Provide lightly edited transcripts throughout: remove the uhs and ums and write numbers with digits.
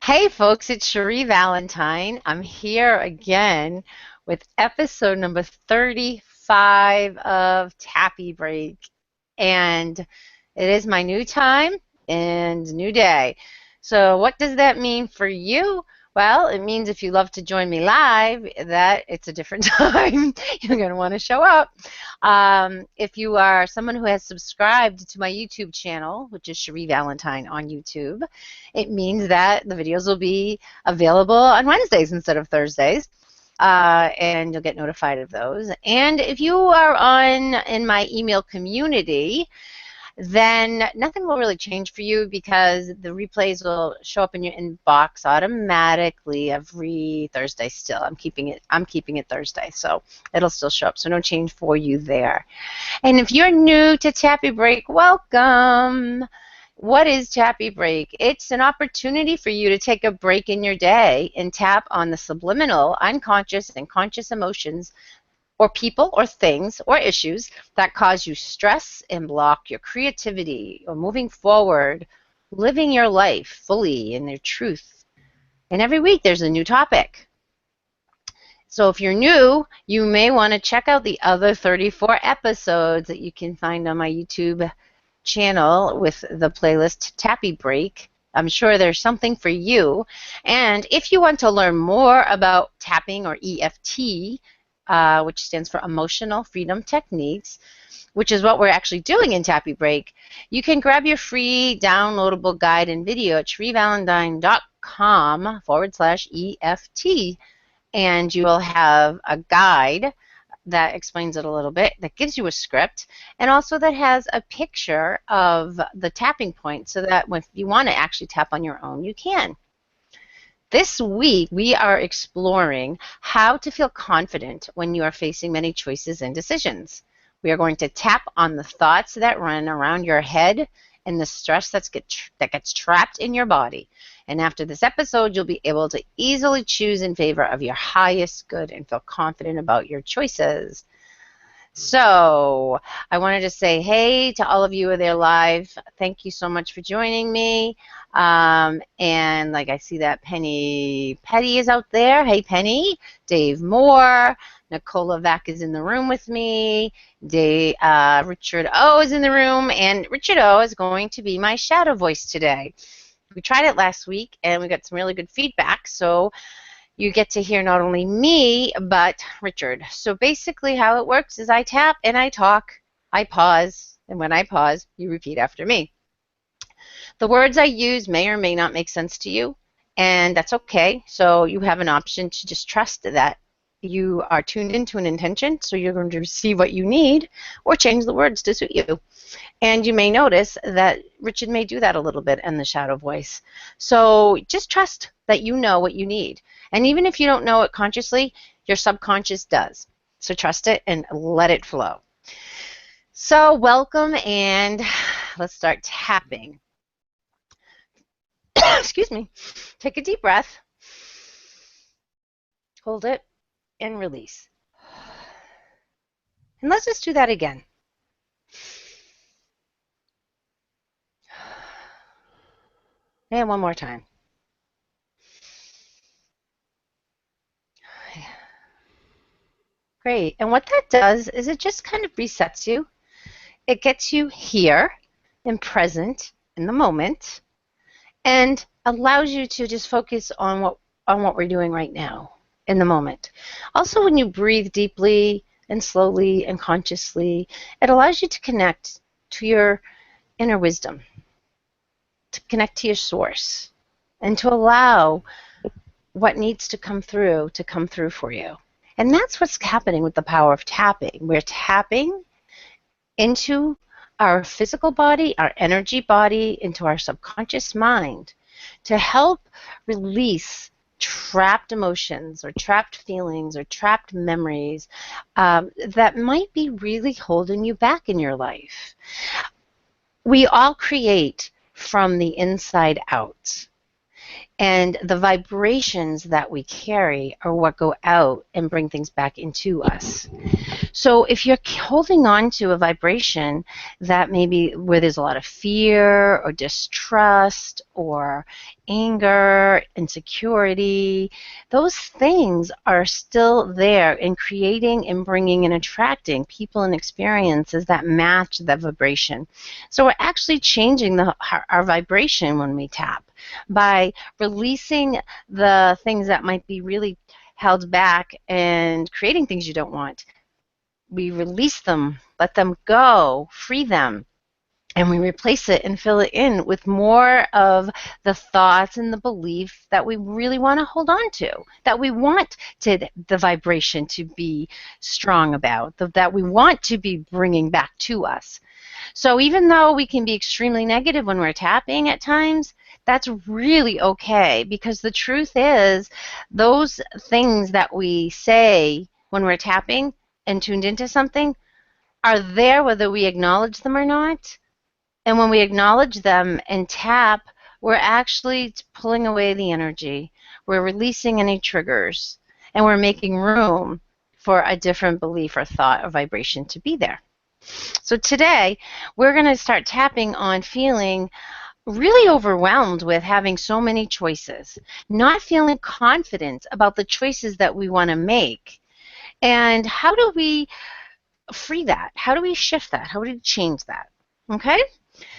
Hey folks, it's Cherie Valentine. I'm here again with episode number 35 of Tappy Break. And it is my new time and new day. So what does that mean for you? Well, it means if you love to join me live, that it's a different time. You're going to want to show up. If you are someone who has subscribed to my YouTube channel, which is Cherie Valentine on YouTube, it means that the videos will be available on Wednesdays instead of Thursdays. And you'll get notified of those. And if you are on in my email community, then nothing will really change for you because the replays will show up in your inbox automatically every Thursday still. I'm keeping it Thursday, so it'll still show up. So no change for you there. And if you're new to Tappy Break, welcome. What is Tappy Break? It's an opportunity for you to take a break in your day and tap on the subliminal, unconscious, and conscious emotions or people or things or issues that cause you stress and block your creativity or moving forward, living your life fully in their truth. And every week there's a new topic. So if you're new, you may want to check out the other 34 episodes that you can find on my YouTube channel with the playlist Tappy Break. I'm sure there's something for you. And if you want to learn more about tapping or EFT, which stands for Emotional Freedom Techniques, which is what we're actually doing in Tappy Break, you can grab your free downloadable guide and video at shrievalentine.com/EFT, and you will have a guide that explains it a little bit, that gives you a script, and also that has a picture of the tapping point so that if you want to actually tap on your own, you can. This week, we are exploring how to feel confident when you are facing many choices and decisions. We are going to tap on the thoughts that run around your head and the stress that gets trapped in your body. And after this episode, you'll be able to easily choose in favor of your highest good and feel confident about your choices. So I wanted to say hey to all of you who are there live. Thank you so much for joining me. And like I see that Penny Petty is out there. Hey Penny. Dave Moore. Nicola Vack is in the room with me. Richard O is in the room. And Richard O is going to be my shadow voice today. We tried it last week and we got some really good feedback. So you get to hear not only me, but Richard. So basically how it works is I tap and I talk, I pause, and when I pause, you repeat after me. The words I use may or may not make sense to you, and that's okay. So you have an option to just trust that you are tuned into an intention, so you're going to receive what you need, or change the words to suit you. And you may notice that Richard may do that a little bit in the shadow voice. So just trust that you know what you need. And even if you don't know it consciously, your subconscious does. So trust it and let it flow. So welcome, and let's start tapping. Excuse me. Take a deep breath. Hold it and release. And let's just do that again. And one more time. Great. And what that does is it just kind of resets you. It gets you here and present in the moment and allows you to just focus on what we're doing right now in the moment. Also, when you breathe deeply and slowly and consciously, it allows you to connect to your inner wisdom, to connect to your source, and to allow what needs to come through for you. And that's what's happening with the power of tapping. We're tapping into our physical body, our energy body, into our subconscious mind to help release trapped emotions or trapped feelings or trapped memories that might be really holding you back in your life. We all create from the inside out. And the vibrations that we carry are what go out and bring things back into us. So if you're holding on to a vibration that maybe where there's a lot of fear or distrust or anger, insecurity, those things are still there in creating and bringing and attracting people and experiences that match that vibration. So we're actually changing our vibration when we tap by releasing the things that might be really held back and creating things you don't want. We release them, let them go, free them, and we replace it and fill it in with more of the thoughts and the belief that we really want to hold on to, that we want the vibration to be strong about, that we want to be bringing back to us. So even though we can be extremely negative when we're tapping at times, that's really okay, because the truth is those things that we say when we're tapping and tuned into something are there whether we acknowledge them or not. And when we acknowledge them and tap, we're actually pulling away the energy. We're releasing any triggers, and we're making room for a different belief or thought or vibration to be there. So today, we're going to start tapping on feeling really overwhelmed with having so many choices, not feeling confident about the choices that we want to make. And how do we free that? How do we shift that? How do we change that? Okay?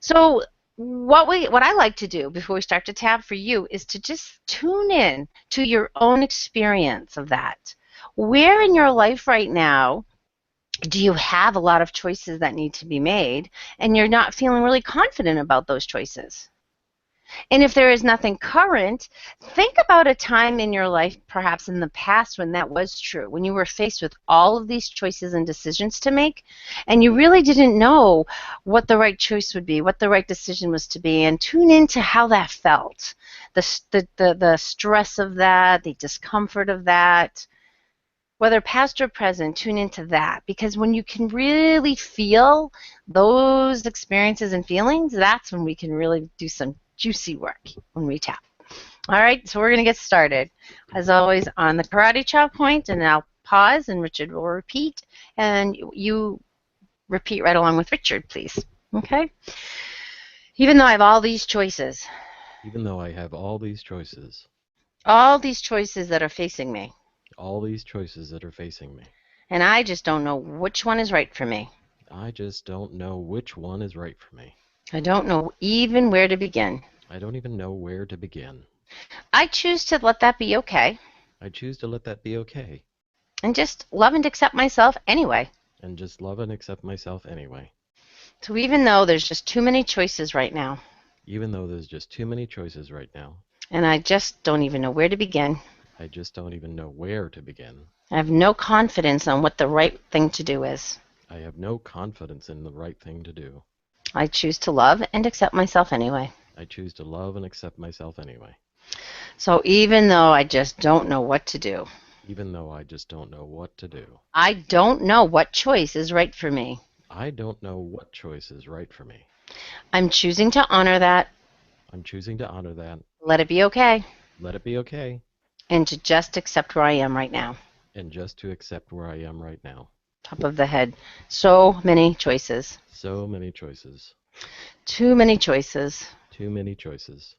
So what I like to do before we start to tap for you is to just tune in to your own experience of that. Where in your life right now do you have a lot of choices that need to be made and you're not feeling really confident about those choices? And if there is nothing current, think about a time in your life, perhaps in the past, when that was true, when you were faced with all of these choices and decisions to make, and you really didn't know what the right choice would be, what the right decision was to be, and tune into how that felt, the stress of that, the discomfort of that. Whether past or present, tune into that, because when you can really feel those experiences and feelings, that's when we can really do some juicy work when we tap. All right, so we're going to get started. As always, on the karate chop point, and I'll pause, and Richard will repeat, and you repeat right along with Richard, please. Okay? Even though I have all these choices, Even though I have all these choices that are facing me, that are facing me, and I just don't know which one is right for me. I just don't know which one is right for me. I don't know even where to begin. I don't even know where to begin. I choose to let that be okay I choose to let that be okay and just love and accept myself anyway. and just love and accept myself anyway, So even though there's just too many choices right now, even though there's just too many choices right now. and I just don't even know where to begin. I just don't even know where to begin. I have no confidence on what the right thing to do is. I have no confidence in the right thing to do. I choose to love and accept myself anyway. I choose to love and accept myself anyway, So even though I just don't know what to do, even though I just don't know what to do. I don't know what choice is right for me. I don't know what choice is right for me. I'm choosing to honor that, I'm choosing to honor that, let it be okay, let it be okay, and to just accept where I am right now. and just to accept where I am right now. Top of the head. So many choices. So many choices. Too many choices. Too many choices.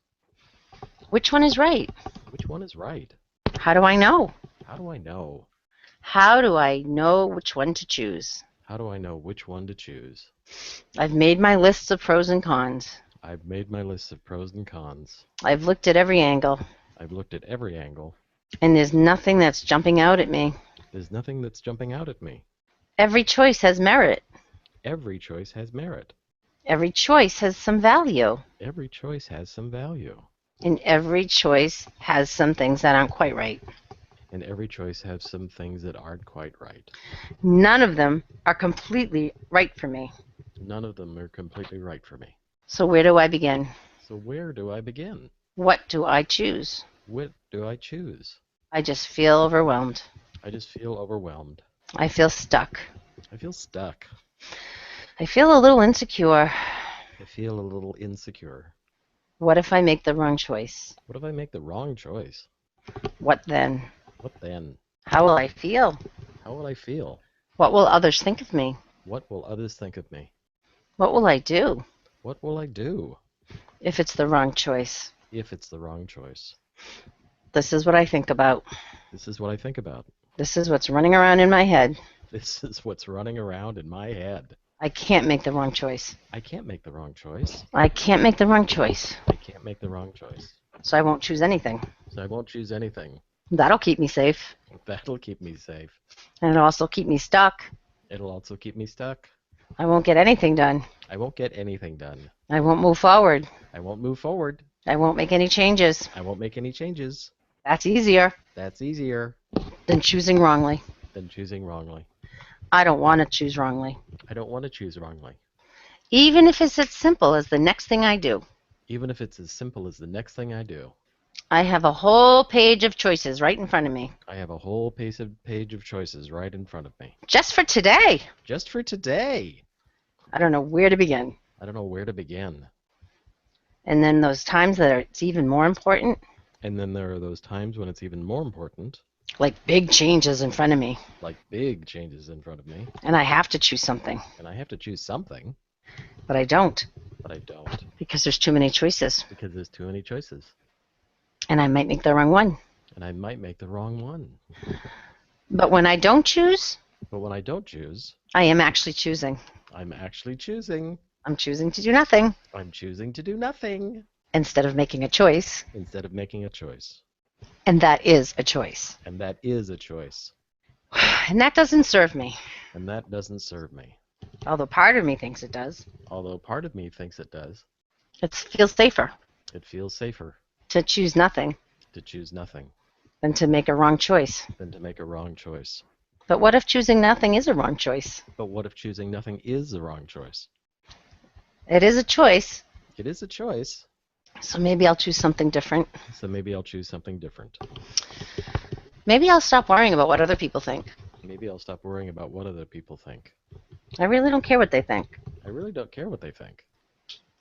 Which one is right? Which one is right? How do I know? How do I know? How do I know which one to choose? How do I know which one to choose? I've made my lists of pros and cons. I've made my list of pros and cons. I've looked at every angle, I've looked at every angle. and there's nothing that's jumping out at me. There's nothing that's jumping out at me. Every choice has merit. Every choice has merit. Every choice has some value. Every choice has some value. And every choice has some things that aren't quite right. And every choice has some things that aren't quite right. None of them are completely right for me. None of them are completely right for me. So where do I begin? So where do I begin? What do I choose? What do I choose? I just feel overwhelmed. I just feel overwhelmed. I feel stuck. I feel stuck. I feel a little insecure. I feel a little insecure. What if I make the wrong choice? What if I make the wrong choice? What then? What then? How will I feel? How will I feel? What will others think of me? What will others think of me? What will I do What will I do if it's the wrong choice? if it's the wrong choice? This is what I think about. This is what I think about. This is what's running around in my head. This is what's running around in my head. I can't make the wrong choice. I can't make the wrong choice. I can't make the wrong choice. I can't make the wrong choice. So I won't choose anything. So I won't choose anything. That'll keep me safe. That'll keep me safe. And it'll also keep me stuck. It'll also keep me stuck. I won't get anything done. I won't get anything done. I won't move forward. I won't move forward. I won't make any changes. I won't make any changes. That's easier That's easier than choosing wrongly. than choosing wrongly. I don't want to choose wrongly. I don't want to choose wrongly. Even if it's as simple as the next thing I do. Even if it's as simple as the next thing I do. I have a whole page of choices right in front of me. I have a whole page of choices right in front of me. Just for today. Just for today. I don't know where to begin. I don't know where to begin. And then those times that it's even more important, And then there are those times when it's even more important, like big changes in front of me. like big changes in front of me, And I have to choose something. and I have to choose something, But I don't but I don't because there's too many choices. because there's too many choices. And I might make the wrong one. And I might make the wrong one. But when I don't choose, But when I don't choose, I am actually choosing. I'm actually choosing. I'm choosing to do nothing I'm choosing to do nothing instead of making a choice. instead of making a choice. And that is a choice. And that is a choice. And that doesn't serve me. And that doesn't serve me. Although part of me thinks it does. Although part of me thinks it does. It feels safer It feels safer to choose nothing to choose nothing than to make a wrong choice. than to make a wrong choice. But what if choosing nothing is a wrong choice? But what if choosing nothing is the wrong choice? It is a choice, It is a choice, so maybe I'll choose something different. so maybe I'll choose something different. Maybe I'll stop worrying about what other people think. Maybe I'll stop worrying about what other people think. I really don't care what they think. I really don't care what they think.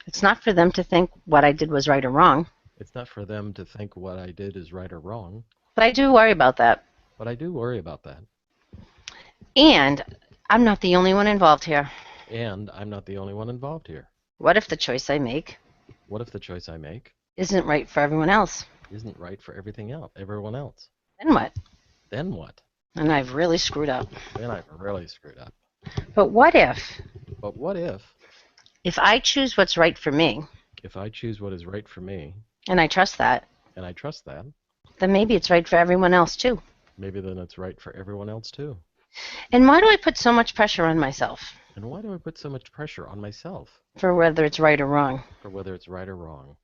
It's not for them to think what I did was right or wrong. It's not for them to think what I did is right or wrong, But I do worry about that. but I do worry about that. And I'm not the only one involved here. And I'm not the only one involved here. What if the choice I make What if the choice I make isn't right for everyone else? isn't right for everyone else? Then what? Then what? And I've really screwed up. Then I've really screwed up. But what But what if I choose what's right for me, if I choose what is right for me, and I trust that, and I trust that, then maybe it's right for everyone else too. maybe then it's right for everyone else too. And why do I put so much pressure on myself And why do I put so much pressure on myself for whether it's right or wrong? for whether it's right or wrong?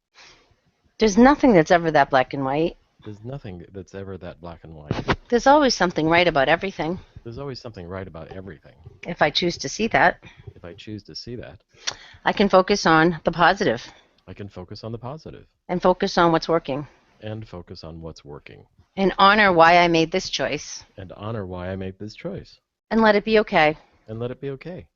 There's nothing that's ever that black and white. There's nothing that's ever that black and white. There's always something right about everything. There's always something right about everything. If I choose to see that, If I choose to see that, I can focus on the positive I can focus on the positive and focus on what's working and focus on what's working and honor why I made this choice and honor why I made this choice and let it be okay. and let it be okay.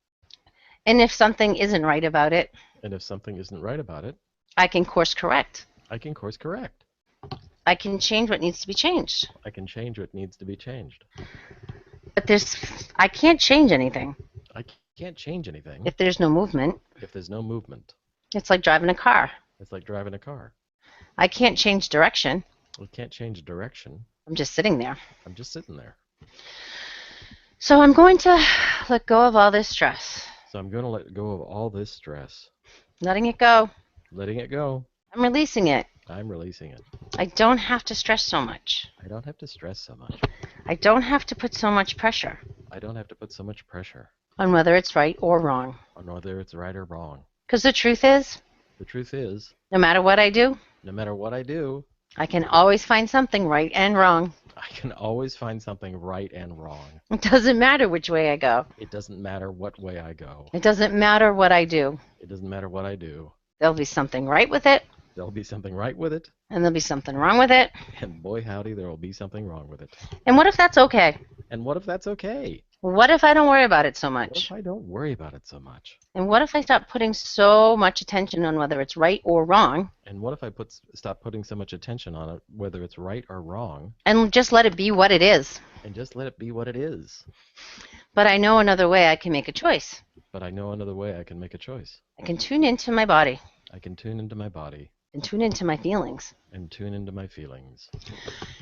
And if something isn't right about it, And if something isn't right about it, I can course correct. I can course correct. I can change what needs to be changed. I can change what needs to be changed. But I can't change anything I can't change anything if there's no movement. if there's no movement. It's like driving a car. It's like driving a car. I can't change direction. I can't change direction. I'm just sitting there. I'm just sitting there. So I'm going to let go of all this stress, So I'm going to let go of all this stress. letting it go. Letting it go. I'm releasing it. I'm releasing it. I don't have to stress so much. I don't have to stress so much. I don't have to put so much pressure I don't have to put so much pressure on whether it's right or wrong. on whether it's right or wrong. Because the truth is, The truth is, no matter what I do, no matter what I do, I can always find something right and wrong. I can always find something right and wrong. It doesn't matter which way I go. It doesn't matter what way I go. It doesn't matter what I do. It doesn't matter what I do. There'll be something right with it, There'll be something right with it, and there'll be something wrong with it. and boy howdy, there will be something wrong with it. And what if that's okay? And what if that's okay? What if I don't worry about it so What if much? I don't worry about it so much? And what if I stop putting so much attention on whether it's right or wrong And what if I stop putting so much attention on it, whether it's right or wrong, and just let it be what it is? and just let it be what it is? But I know another way I can make a choice. But I know another way I can make a choice. I can tune into my body I can tune into my body and tune into my feelings. and tune into my feelings.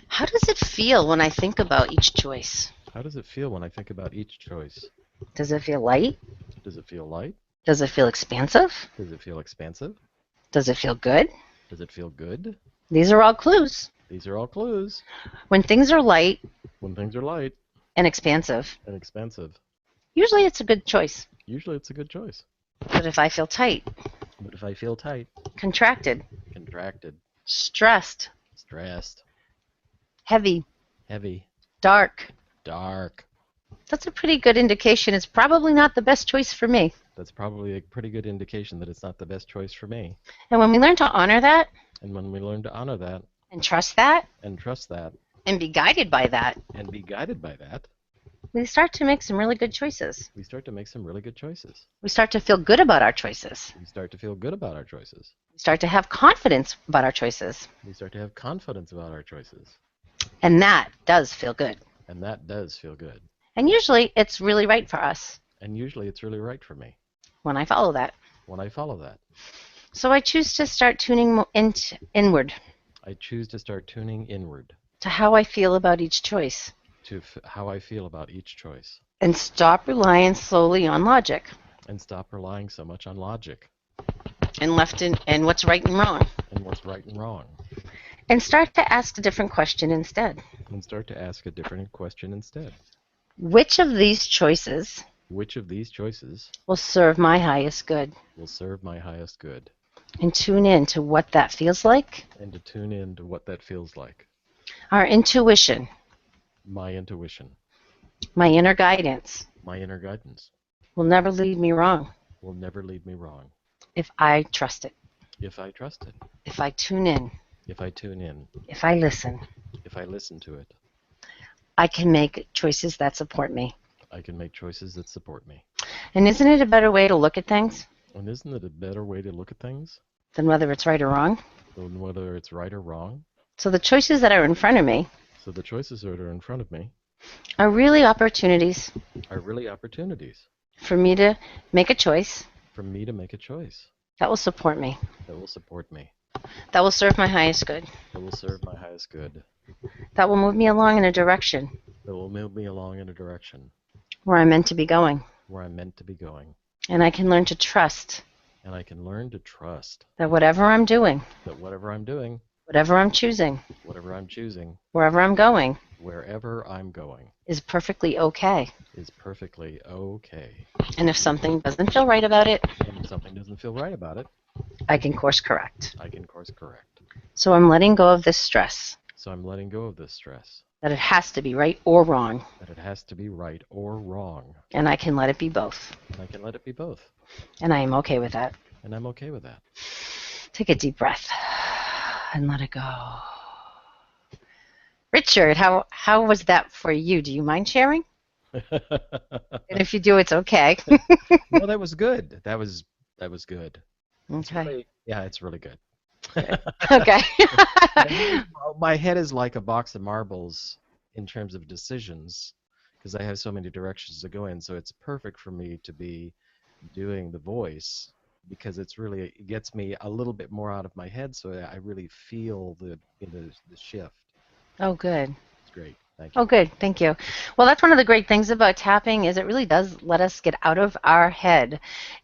How does it feel when I think about each choice? How does it feel when I think about each choice? Does it feel light? Does it feel light? Does it feel expansive? Does it feel expansive? Does it feel good? Does it feel good? These are all clues. These are all clues. When things are light When things are light and expansive, and expansive, usually it's a good choice. usually it's a good choice. But if I feel tight, But if I feel tight, contracted, contracted, stressed, stressed, heavy, heavy, dark, dark, that's a pretty good indication it's probably not the best choice for me. that's probably a pretty good indication that it's not the best choice for me. And when we learn to honor that And when we learn to honor that and trust that and trust that and be guided by that, and be guided by that, we start to make some really good choices. we start to make some really good choices. We start to feel good about our choices. We start to feel good about our choices. We start to have confidence about our choices. We start to have confidence about our choices. And that does feel good. And that does feel good. And usually it's really right for us And usually it's really right for me when I follow that. when I follow that. So I choose to start tuning inward I choose to start tuning inward to how I feel about each choice to how I feel about each choice and stop relying solely on logic and stop relying so much on logic and what's right and wrong, and what's right and wrong, and start to ask a different question instead. and start to ask a different question instead. Which of these choices Which of these choices will serve my highest good? will serve my highest good? And tune in to what that feels like. And to tune in to what that feels like. Our intuition, My intuition, my inner guidance my inner guidance will never lead me wrong will never lead me wrong if I trust it, if I trust it, if I tune in, if I tune in, if I listen. if I listen to it. I can make choices that support me. I can make choices that support me. And isn't it a better way to look at things And isn't it a better way to look at things than whether it's right or wrong? than whether it's right or wrong? So the choices that are in front of me So the choices that are in front of me are really opportunities are really opportunities for me to make a choice for me to make a choice that will support me, that will support me, that will serve my highest good, that will serve my highest good, that will move me along in a direction that will move me along in a direction where I'm meant to be going. where I'm meant to be going. And I can learn to trust And I can learn to trust that whatever I'm doing, that whatever I'm doing, whatever I'm choosing, whatever I'm choosing, wherever I'm going, wherever I'm going, is perfectly okay. is perfectly okay. And if something doesn't feel right about it, And if something doesn't feel right about it, I can course correct. I can course correct. So I'm letting go of this stress So I'm letting go of this stress, that it has to be right or wrong, that it has to be right or wrong, and I can let it be both. and I can let it be both. And I am okay with that. And I'm okay with that. Take a deep breath and let it go. Richard, how was that for you? Do you mind sharing? And if you do, it's okay. No, that was good. That was good. It's Okay. really, yeah, it's really good. Okay. My head is like a box of marbles in terms of decisions because I have so many directions to go in. So it's perfect for me to be doing the voice because it gets me a little bit more out of my head. So I really feel the shift. Oh, good. It's great. Thank Oh, you. good. Thank you. Well, that's one of the great things about tapping is it really does let us get out of our head.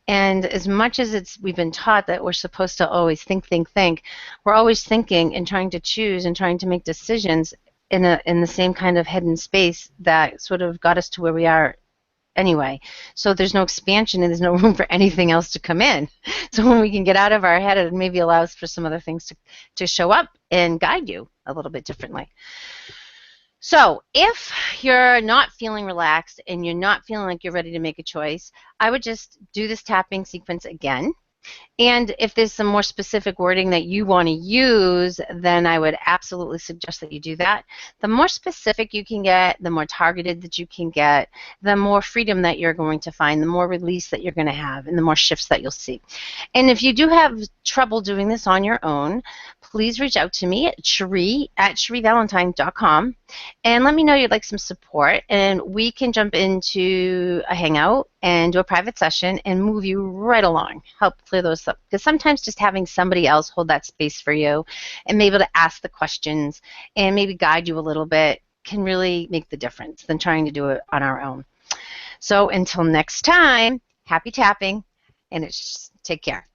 And as much as we've been taught that we're supposed to always think, we're always thinking and trying to choose and trying to make decisions in the same kind of head and space that sort of got us to where we are anyway. So there's no expansion and there's no room for anything else to come in. So when we can get out of our head, it maybe allows for some other things to show up and guide you a little bit differently. So if you're not feeling relaxed and you're not feeling like you're ready to make a choice, I would just do this tapping sequence again. And if there's some more specific wording that you want to use, then I would absolutely suggest that you do that. The more specific you can get, the more targeted that you can get, the more freedom that you're going to find, the more release that you're going to have, and the more shifts that you'll see. And if you do have trouble doing this on your own, please reach out to me at Cherie@CherieValentine.com and let me know you'd like some support, and we can jump into a hangout and do a private session and move you right along, help clear those up. Because sometimes just having somebody else hold that space for you and be able to ask the questions and maybe guide you a little bit can really make the difference than trying to do it on our own. So until next time, happy tapping, and take care.